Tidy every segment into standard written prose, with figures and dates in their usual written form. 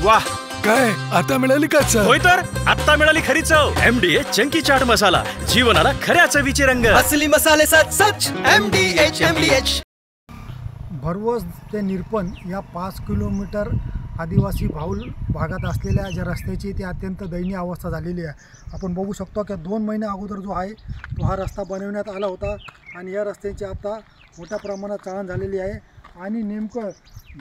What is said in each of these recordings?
वाह, काय आता मिळाली का चव? होय तर आता मिळाली खरी चव. MDH चंकी चाट मसाला, जीवनाला खऱ्या चवीचे रंग. असली मसाले सच MDH. भरवस ते निरपण या 5 किलोमीटर आदिवासी बहुल भागात असलेल्या ज्या रस्त्याची ती अत्यंत दयनीय अवस्था झालेली आहे. आपण बघू शकतो की 2 महिन्या अगोदर जो आहे तो हा रस्ता बनवण्यात आला होता आणि या रस्त्याची आता मोठ्या प्रमाणात चाळण झालेली आहे. आणि नेमकं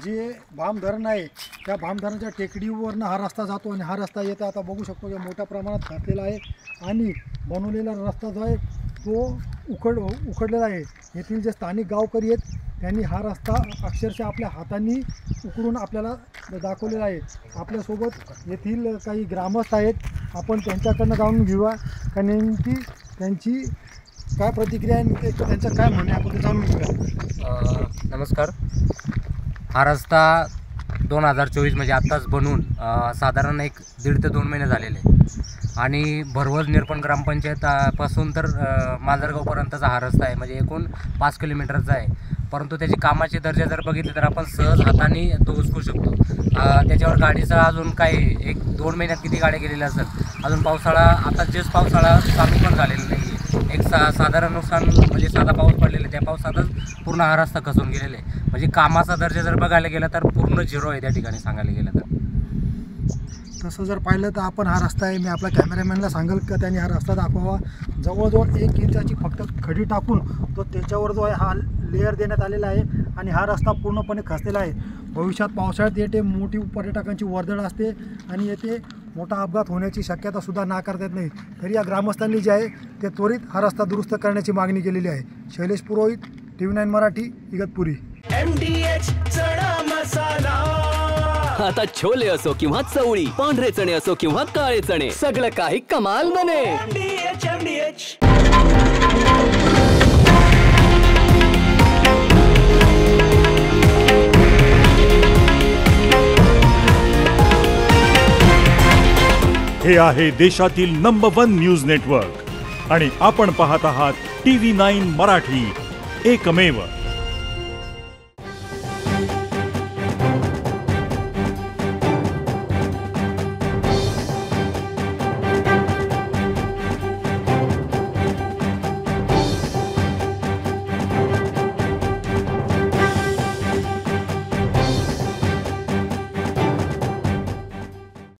जे भाम धरण आहे त्या भाम धरणाच्या टेकडीवरनं हा रस्ता जातो आणि हा रस्ता येतो. आता बघू शकतो की मोठ्या प्रमाणात खचलेला आहे आणि बनवलेला रस्ता जो आहे तो उखडलेला आहे. येथील जे स्थानिक गावकरी आहेत त्यांनी हा रस्ता अक्षरशः आपल्या हातांनी उकरून आपल्याला दाखवलेला आहे. आपल्यासोबत येथील काही ग्रामस्थ आहेत, आपण त्यांच्याकडनं जाणून घेऊया का नेमकी त्यांची काय प्रतिक्रिया आहे, त्यांचं काय म्हणणं आहे आपण ते जाणून घेऊया. नमस्कार. हा रस्ता 2024 म्हणजे आत्ताच बनवून साधारण 1.5 ते 2 महिने झालेले आणि भरवस निरपण ग्रामपंचायत पासून तर मांजरगावपर्यंतचा हा रस्ता आहे, म्हणजे एकूण 5 किलोमीटरचा आहे. परंतु त्याची कामाचे दर्जा जर बघितले तर आपण सहज हाताने तो उचकू शकतो. त्याच्यावर गाडीचा अजून काही 1-2 महिन्यात किती गाड्या गेलेल्या असेल. अजून पावसाळा, आता जेच पावसाळा चालू पण झालेला नाही आहे. एक साधारण नुकसान म्हणजे साधा पाऊस पडलेला आहे, त्या पावसातच पूर्ण हा रस्ता खचून गेलेला आहे. म्हणजे कामाचा दर्जा जर बघायला गेला तर पूर्ण झिरो आहे त्या ठिकाणी सांगायला गेलं तर. तसं जर पाहिलं तर आपण हा रस्ता आहे, मी आपल्या कॅमेरामॅनला सांगेल का त्यांनी हा रस्ता दाखवावा. जवळजवळ 1 इंचाची फक्त खडी टाकून तो त्याच्यावर जो आहे हा लेअर देण्यात आलेला आहे आणि हा रस्ता पूर्णपणे खचलेला आहे. भविष्यात पावसाळ्यात येथे मोठी पर्यटकांची वर्दळ असते आणि येथे मोठा अपघात होण्याची शक्यतासुद्धा नाकारता येत नाही. तरी या ग्रामस्थांनी जे आहे ते त्वरित हा रस्ता दुरुस्त करण्याची मागणी केलेली आहे. शैलेश पुरोहित, TV9 मराठी, इगतपुरी. MDH चणा मसाला. आता छोले असो किंवा चवळी, पांढरे चणे असो किंवा काळे चणे, सगळं काही कमाल बने. MDH. हे आहे देशातील नंबर 1 न्यूज नेटवर्क आणि आपण पाहत आहात TV9 मराठी, एकमेव.